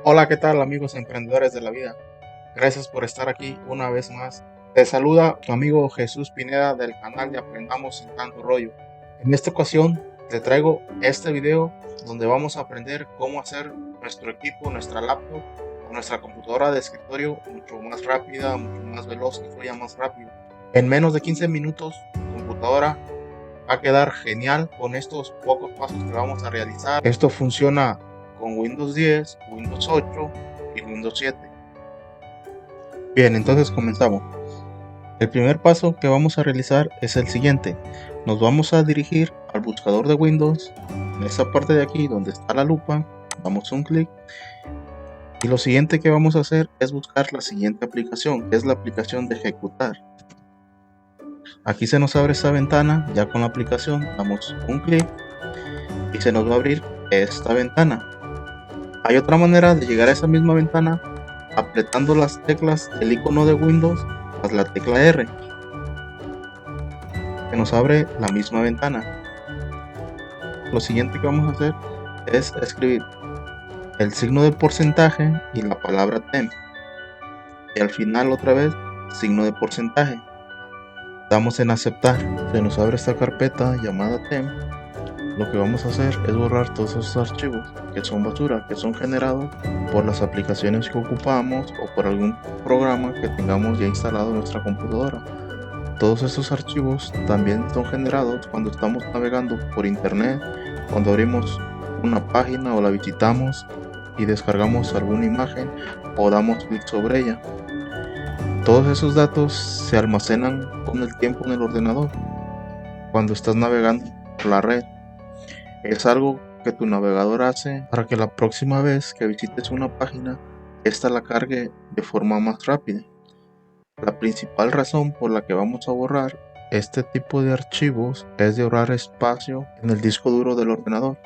Hola, ¿qué tal amigos emprendedores de la vida? Gracias por estar aquí una vez más. Te saluda tu amigo Jesús Pineda del canal de Aprendamos sin tanto rollo. En esta ocasión te traigo este video donde vamos a aprender cómo hacer nuestro equipo, nuestra laptop o nuestra computadora de escritorio mucho más rápida, mucho más veloz, que fluya más rápido. En menos de 15 minutos tu computadora va a quedar genial con estos pocos pasos que vamos a realizar. Esto funciona con Windows 10, Windows 8 y Windows 7. Bien, entonces comenzamos. El primer paso que vamos a realizar es el siguiente. Nos vamos a dirigir al buscador de Windows. En esa parte de aquí donde está la lupa, damos un clic. Y lo siguiente que vamos a hacer es buscar la siguiente aplicación, que es la aplicación de ejecutar. Aquí se nos abre esta ventana, ya con la aplicación, damos un clic y se nos va a abrir esta ventana. Hay otra manera de llegar a esa misma ventana apretando las teclas del icono de Windows más la tecla R. Se nos abre la misma ventana. Lo siguiente que vamos a hacer es escribir el signo de porcentaje y la palabra temp. Y al final otra vez signo de porcentaje. Damos en aceptar. Se nos abre esta carpeta llamada temp. Lo que vamos a hacer es borrar todos esos archivos que son basura, que son generados por las aplicaciones que ocupamos o por algún programa que tengamos ya instalado en nuestra computadora. Todos estos archivos también son generados cuando estamos navegando por internet, cuando abrimos una página o la visitamos y descargamos alguna imagen o damos clic sobre ella. Todos esos datos se almacenan con el tiempo en el ordenador cuando estás navegando por la red. Es algo que tu navegador hace para que la próxima vez que visites una página, esta la cargue de forma más rápida. La principal razón por la que vamos a borrar este tipo de archivos es de ahorrar espacio en el disco duro del ordenador.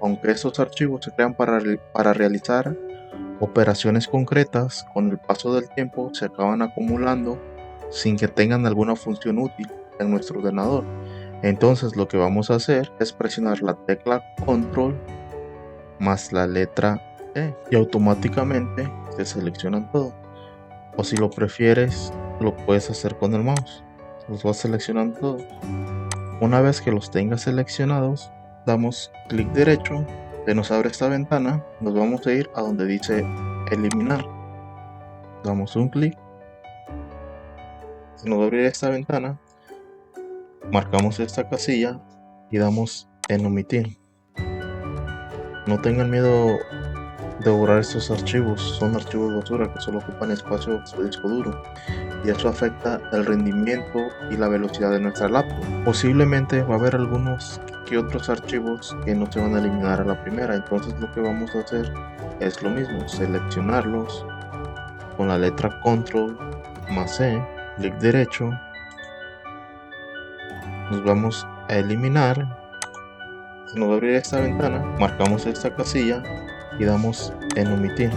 Aunque estos archivos se crean para realizar operaciones concretas, con el paso del tiempo se acaban acumulando sin que tengan alguna función útil en nuestro ordenador. Entonces lo que vamos a hacer es presionar la tecla control más la letra E y automáticamente se seleccionan todo. O si lo prefieres, lo puedes hacer con el mouse. Los vas seleccionando todos. Una vez que los tengas seleccionados, damos clic derecho, se nos abre esta ventana, nos vamos a ir a donde dice eliminar. Damos un clic, se nos va a abrir esta ventana, marcamos esta casilla y damos en omitir. No tengan miedo de borrar estos archivos, son archivos basura que solo ocupan espacio en su disco duro y eso afecta el rendimiento y la velocidad de nuestra laptop. Posiblemente va a haber algunos que otros archivos que no se van a eliminar a la primera, entonces lo que vamos a hacer es lo mismo, seleccionarlos con la letra control más C, clic derecho, nos vamos a eliminar, se nos va a abrir esta ventana, marcamos esta casilla y damos en omitir.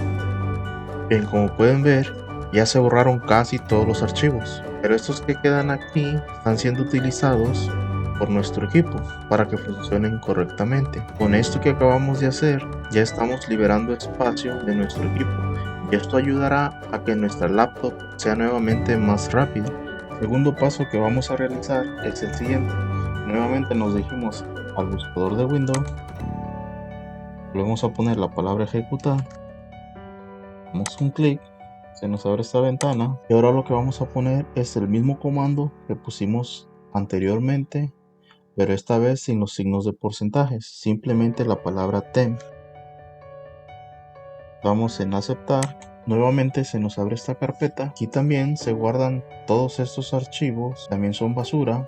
Bien, como pueden ver, ya se borraron casi todos los archivos, pero estos que quedan aquí están siendo utilizados por nuestro equipo para que funcionen correctamente. Con esto que acabamos de hacer, ya estamos liberando espacio de nuestro equipo y esto ayudará a que nuestra laptop sea nuevamente más rápida. El segundo paso que vamos a realizar es el siguiente. Nuevamente nos dirigimos al buscador de Windows, volvemos a poner la palabra ejecutar, damos un clic, se nos abre esta ventana y ahora lo que vamos a poner es el mismo comando que pusimos anteriormente, pero esta vez sin los signos de porcentajes, simplemente la palabra temp. Damos en aceptar, nuevamente se nos abre esta carpeta. Aquí también se guardan todos estos archivos, también son basura,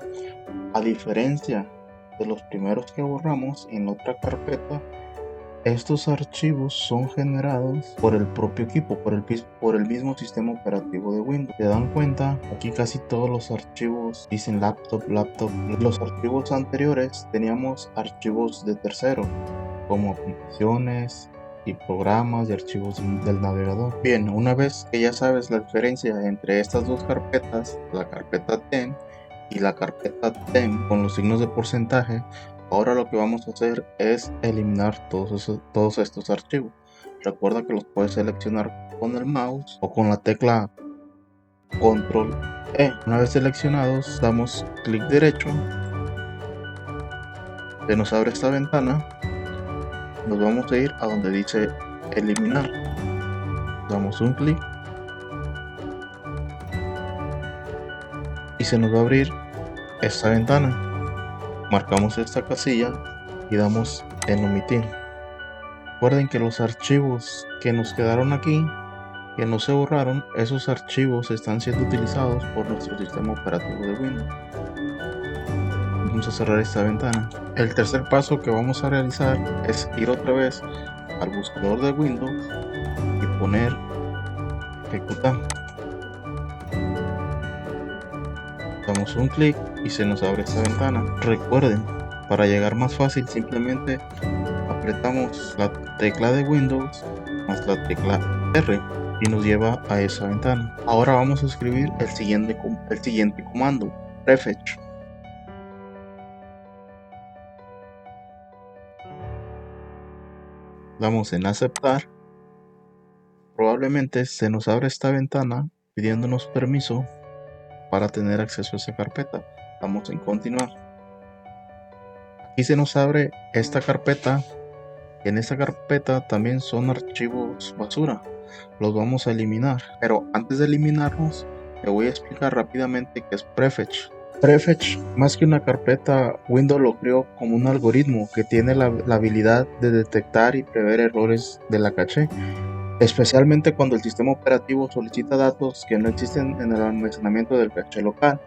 a diferencia de los primeros que borramos en otra carpeta. Estos archivos son generados por el propio equipo, por el mismo sistema operativo de Windows. ¿Se dan cuenta? Aquí casi todos los archivos dicen laptop. Los archivos anteriores teníamos archivos de tercero, como aplicaciones y programas y archivos del navegador. Bien, una vez que ya sabes la diferencia entre estas dos carpetas, la carpeta temp y la carpeta temp con los signos de porcentaje, ahora lo que vamos a hacer es eliminar todos estos archivos. Recuerda que los puedes seleccionar con el mouse o con la tecla Control E. Una vez seleccionados, damos clic derecho, se nos abre esta ventana, nos vamos a ir a donde dice eliminar, damos un clic y se nos va a abrir esta ventana. Marcamos esta casilla y damos en omitir. Recuerden que los archivos que nos quedaron aquí, que no se borraron, esos archivos están siendo utilizados por nuestro sistema operativo de Windows. Vamos a cerrar esta ventana. El tercer paso que vamos a realizar es ir otra vez al buscador de Windows y poner ejecutar. Damos un clic y se nos abre esta ventana. Recuerden, para llegar más fácil simplemente apretamos la tecla de Windows más la tecla R y nos lleva a esa ventana. Ahora vamos a escribir el siguiente comando, prefetch. Damos en aceptar. Probablemente se nos abre esta ventana pidiéndonos permiso para tener acceso a esa carpeta. Damos en continuar. Aquí se nos abre esta carpeta. En esta carpeta también son archivos basura. Los vamos a eliminar. Pero antes de eliminarlos, te voy a explicar rápidamente qué es prefetch. Prefetch, más que una carpeta, Windows lo creó como un algoritmo que tiene la habilidad de detectar y prever errores de la caché, especialmente cuando el sistema operativo solicita datos que no existen en el almacenamiento del caché local,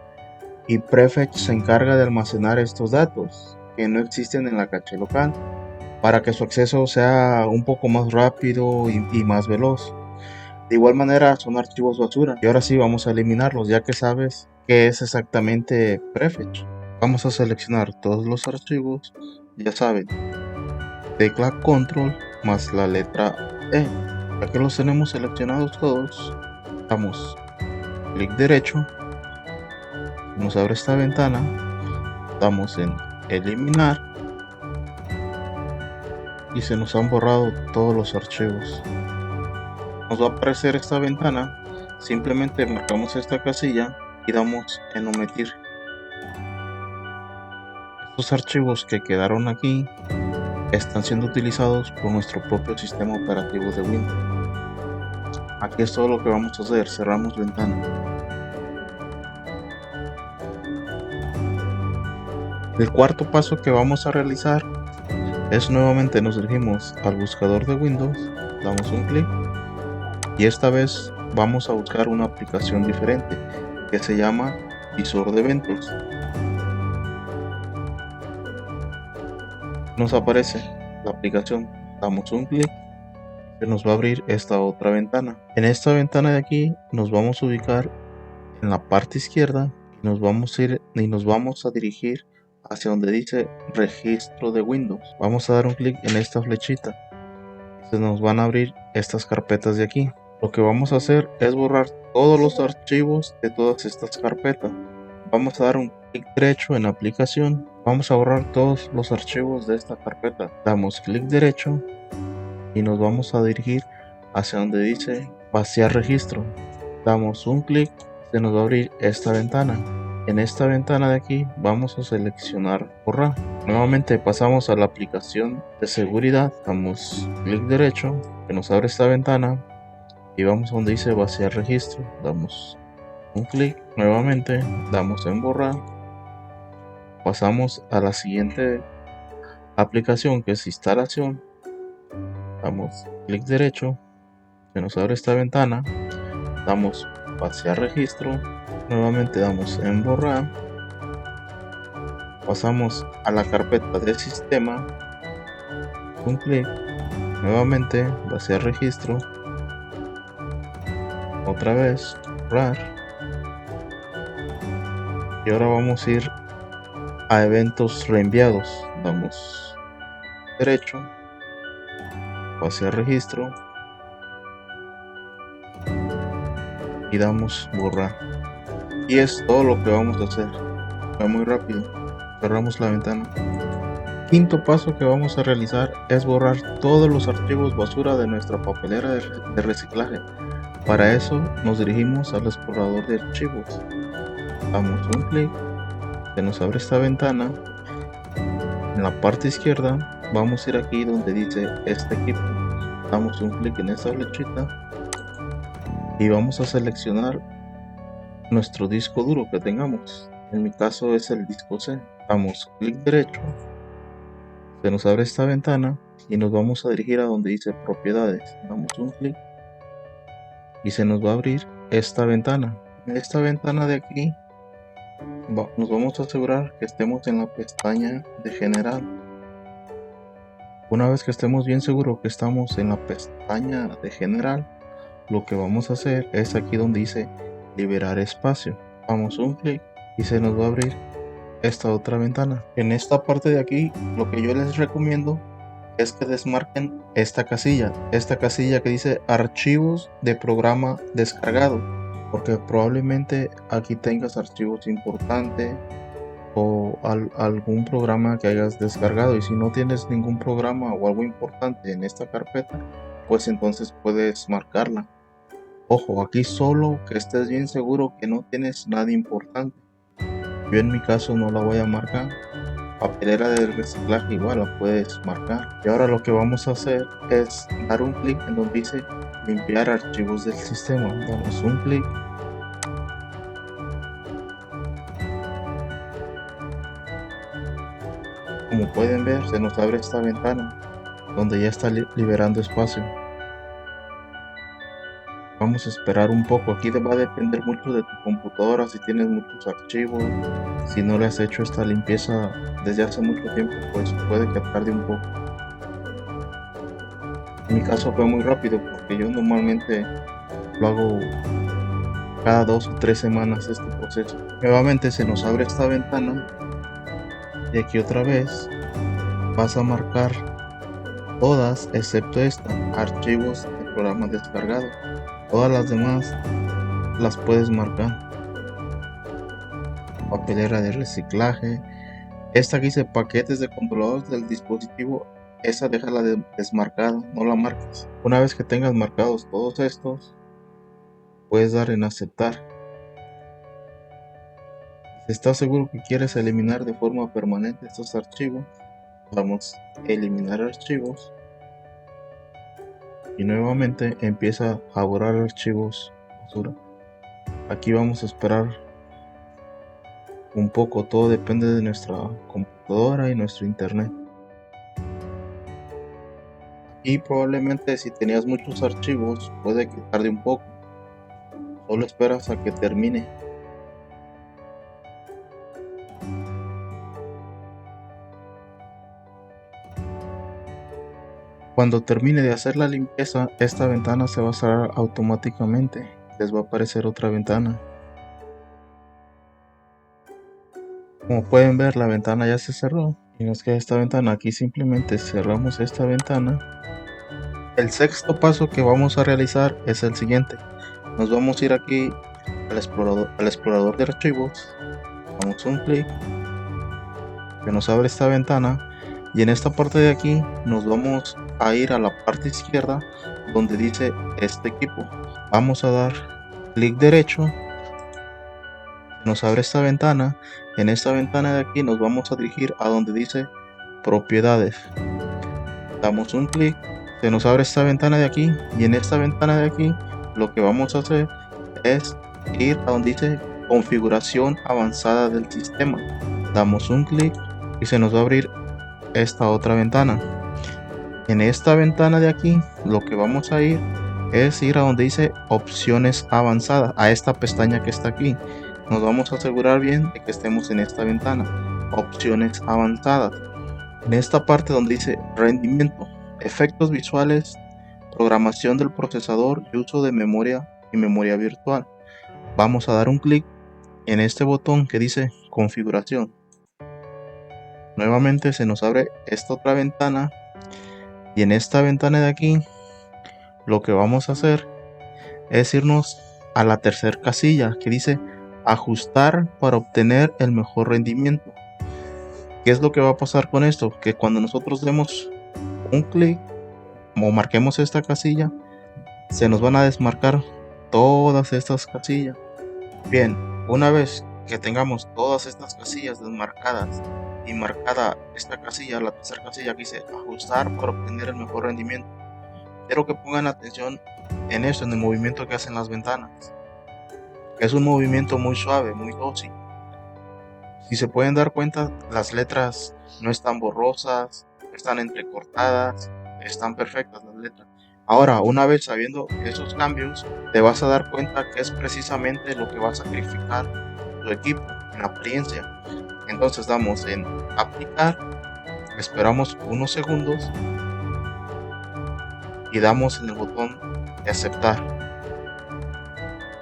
y prefetch se encarga de almacenar estos datos que no existen en la caché local para que su acceso sea un poco más rápido y más veloz. De igual manera son archivos basura, y ahora sí vamos a eliminarlos ya que sabes qué es exactamente prefetch. Vamos a seleccionar todos los archivos, ya saben, tecla control más la letra E. Ya que los tenemos seleccionados todos, damos clic derecho, nos abre esta ventana, damos en eliminar y se nos han borrado todos los archivos. Nos va a aparecer esta ventana, simplemente marcamos esta casilla y damos en omitir. Estos archivos que quedaron aquí están siendo utilizados por nuestro propio sistema operativo de Windows. Aquí es todo lo que vamos a hacer, cerramos ventana. El cuarto paso que vamos a realizar es nuevamente nos dirigimos al buscador de Windows, damos un clic y esta vez vamos a buscar una aplicación diferente que se llama visor de eventos. Nos aparece la aplicación, damos un clic, se nos va a abrir esta otra ventana. En esta ventana de aquí nos vamos a ubicar en la parte izquierda y nos vamos a dirigir hacia donde dice registro de Windows. Vamos a dar un clic en esta flechita. Se nos van a abrir estas carpetas de aquí. Lo que vamos a hacer es borrar todos los archivos de todas estas carpetas. Vamos a dar un clic derecho en aplicación. Vamos a borrar todos los archivos de esta carpeta. Damos clic derecho y nos vamos a dirigir hacia donde dice vaciar registro. Damos un clic, se nos va a abrir esta ventana. En esta ventana de aquí vamos a seleccionar borrar. Nuevamente pasamos a la aplicación de seguridad. Damos clic derecho, que nos abre esta ventana y vamos a donde dice vaciar registro. Damos un clic, nuevamente damos en borrar. Pasamos a la siguiente aplicación que es instalación. Damos clic derecho, se nos abre esta ventana. Damos vaciar registro. Nuevamente damos en borrar. Pasamos a la carpeta de sistema. Un clic. Nuevamente vaciar registro. Otra vez borrar. Y ahora vamos a ir a eventos reenviados. Damos derecho. Vaciar registro. Y damos borrar. Y es todo lo que vamos a hacer. Va muy rápido. Cerramos la ventana. Quinto paso que vamos a realizar es borrar todos los archivos basura de nuestra papelera de reciclaje. Para eso nos dirigimos al explorador de archivos. Damos un clic, se nos abre esta ventana. En la parte izquierda vamos a ir aquí donde dice este equipo. Damos un clic en esta flechita y vamos a seleccionar nuestro disco duro que tengamos. En mi caso es el disco C. Damos clic derecho, se nos abre esta ventana y nos vamos a dirigir a donde dice propiedades. Damos un clic y se nos va a abrir esta ventana. En esta ventana de aquí nos vamos a asegurar que estemos en la pestaña de general. Una vez que estemos bien seguros que estamos en la pestaña de general, lo que vamos a hacer es aquí donde dice liberar espacio. Damos un clic y se nos va a abrir esta otra ventana. En esta parte de aquí, lo que yo les recomiendo es que desmarquen esta casilla que dice archivos de programa descargado, porque probablemente aquí tengas archivos importantes o algún programa que hayas descargado, y si no tienes ningún programa o algo importante en esta carpeta, pues entonces puedes marcarla. Ojo, aquí solo que estés bien seguro que no tienes nada importante. Yo en mi caso no la voy a marcar. Papelera de reciclaje igual la puedes marcar. Y ahora lo que vamos a hacer es dar un clic en donde dice limpiar archivos del sistema. Damos un clic. Como pueden ver, se nos abre esta ventana donde ya está liberando espacio. Vamos a esperar un poco. Aquí va a depender mucho de tu computadora, si tienes muchos archivos. Si no le has hecho esta limpieza desde hace mucho tiempo, pues puede que tarde un poco. En mi caso fue muy rápido porque yo normalmente lo hago cada 2 o 3 semanas este proceso. Nuevamente se nos abre esta ventana y aquí otra vez vas a marcar todas excepto esta, archivos de programa descargado. Todas las demás las puedes marcar. Papelera de reciclaje. Esta que dice paquetes de controladores del dispositivo, esa déjala desmarcada, no la marques. Una vez que tengas marcados todos estos, puedes dar en aceptar. Si estás seguro que quieres eliminar de forma permanente estos archivos, vamos a eliminar archivos y nuevamente empieza a borrar archivos basura. Aquí vamos a esperar un poco, todo depende de nuestra computadora y nuestro internet. Y probablemente si tenías muchos archivos puede que tarde un poco, solo esperas a que termine. Cuando termine de hacer la limpieza, esta ventana se va a cerrar automáticamente. Les va a aparecer otra ventana. Como pueden ver, la ventana ya se cerró. Y nos queda esta ventana. Aquí simplemente cerramos esta ventana. El sexto paso que vamos a realizar es el siguiente. Nos vamos a ir aquí al explorador de archivos. Damos un clic. Que nos abre esta ventana. Y en esta parte de aquí nos vamos a ir a la parte izquierda donde dice este equipo. Vamos a dar clic derecho, nos abre esta ventana. En esta ventana de aquí nos vamos a dirigir a donde dice propiedades. Damos un clic, se nos abre esta ventana de aquí, y en esta ventana de aquí lo que vamos a hacer es ir a donde dice configuración avanzada del sistema. Damos un clic y se nos va a abrir esta otra ventana. En esta ventana de aquí lo que vamos a ir es ir a donde dice opciones avanzadas, a esta pestaña que está aquí. Nos vamos a asegurar bien de que estemos en esta ventana, opciones avanzadas. En esta parte donde dice rendimiento, efectos visuales, programación del procesador y uso de memoria y memoria virtual, vamos a dar un clic en este botón que dice configuración. Nuevamente se nos abre esta otra ventana, y en esta ventana de aquí lo que vamos a hacer es irnos a la tercera casilla que dice ajustar para obtener el mejor rendimiento. ¿Qué es lo que va a pasar con esto? Que cuando nosotros demos un clic o marquemos esta casilla, se nos van a desmarcar todas estas casillas. Bien, una vez que tengamos todas estas casillas desmarcadas y marcada esta casilla, la tercera casilla que dice ajustar para obtener el mejor rendimiento, quiero que pongan atención en eso, en el movimiento que hacen las ventanas. Es un movimiento muy suave, muy dócil. Si se pueden dar cuenta, las letras no están borrosas, están entrecortadas, están perfectas las letras. Ahora, una vez sabiendo esos cambios, te vas a dar cuenta que es precisamente lo que va a sacrificar tu equipo en apariencia. Entonces damos en aplicar, esperamos unos segundos y damos en el botón de aceptar.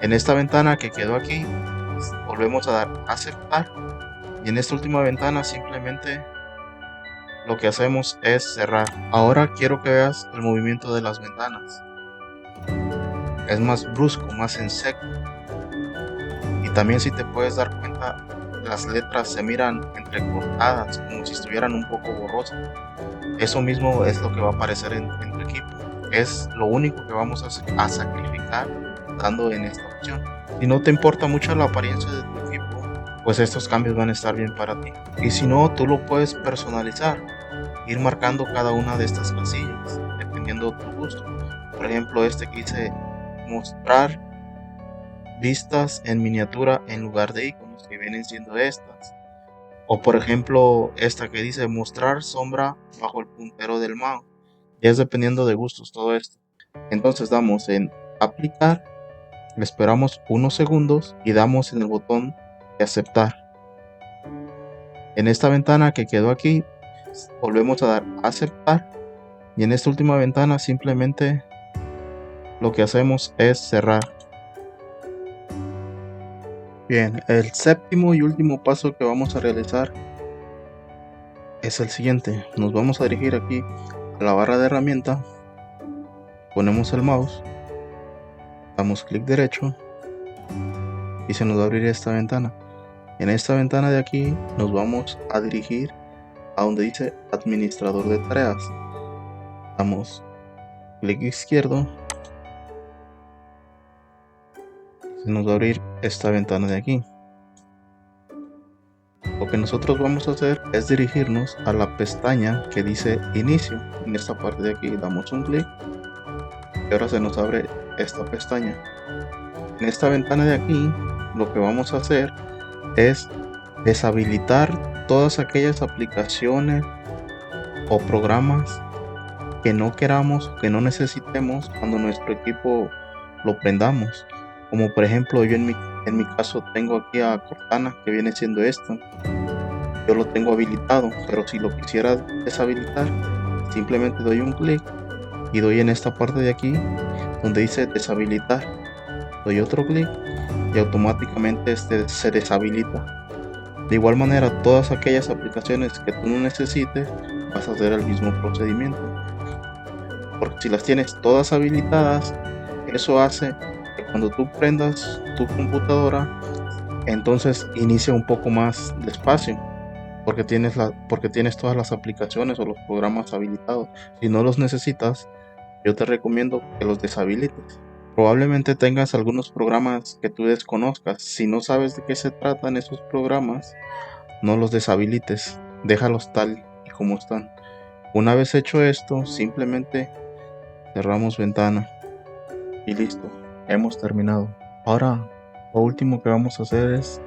En esta ventana que quedó aquí, volvemos a dar aceptar. Y en esta última ventana simplemente lo que hacemos es cerrar. Ahora quiero que veas el movimiento de las ventanas. Es más brusco, más en seco. Y también, si te puedes dar cuenta, las letras se miran entrecortadas, como si estuvieran un poco borrosas. Eso mismo es lo que va a aparecer en tu equipo. Es lo único que vamos a sacrificar dando en esta opción. Si no te importa mucho la apariencia de tu equipo, pues estos cambios van a estar bien para ti. Y si no, tú lo puedes personalizar, ir marcando cada una de estas casillas dependiendo de tu gusto. Por ejemplo, este que dice mostrar vistas en miniatura en lugar de iconos, que vienen siendo estas. O por ejemplo, esta que dice mostrar sombra bajo el puntero del mouse. Ya es dependiendo de gustos todo esto. Entonces damos en aplicar, esperamos unos segundos y damos en el botón de aceptar. En esta ventana que quedó aquí, volvemos a dar aceptar. Y en esta última ventana simplemente lo que hacemos es cerrar. Bien, el séptimo y último paso que vamos a realizar es el siguiente. Nos vamos a dirigir aquí a la barra de herramienta, ponemos el mouse, damos clic derecho y se nos va a abrir esta ventana. En esta ventana de aquí nos vamos a dirigir a donde dice administrador de tareas. Damos clic izquierdo, se nos va a abrir esta ventana de aquí. Lo que nosotros vamos a hacer es dirigirnos a la pestaña que dice inicio. En esta parte de aquí damos un clic y ahora se nos abre esta pestaña. En esta ventana de aquí lo que vamos a hacer es deshabilitar todas aquellas aplicaciones o programas que no queramos, que no necesitemos cuando nuestro equipo lo prendamos. Como por ejemplo, yo en mi caso tengo aquí a Cortana, que viene siendo esto. Yo lo tengo habilitado, pero si lo quisiera deshabilitar, simplemente doy un clic y doy en esta parte de aquí donde dice deshabilitar. Doy otro clic y automáticamente se deshabilita. De igual manera, todas aquellas aplicaciones que tú no necesites, vas a hacer el mismo procedimiento. Porque si las tienes todas habilitadas, eso hace que cuando tú prendas tu computadora, entonces inicia un poco más despacio, porque tienes todas las aplicaciones o los programas habilitados. Si no los necesitas, yo te recomiendo que los deshabilites. Probablemente tengas algunos programas que tú desconozcas. Si no sabes de qué se tratan esos programas, no los deshabilites, déjalos tal y como están. Una vez hecho esto, simplemente cerramos ventana y listo, hemos terminado. Ahora lo último que vamos a hacer es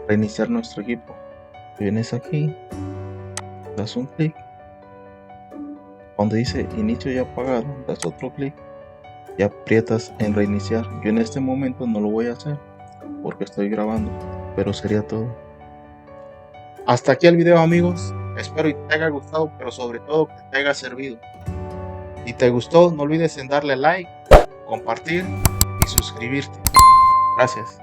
reiniciar nuestro equipo. Vienes aquí, das un clic, donde dice inicio ya apagado, das otro clic y aprietas en reiniciar. Yo en este momento no lo voy a hacer porque estoy grabando, pero sería todo. Hasta aquí el video, amigos. Espero que te haya gustado, pero sobre todo que te haya servido. Si te gustó, no olvides en darle like, compartir y suscribirte. Gracias.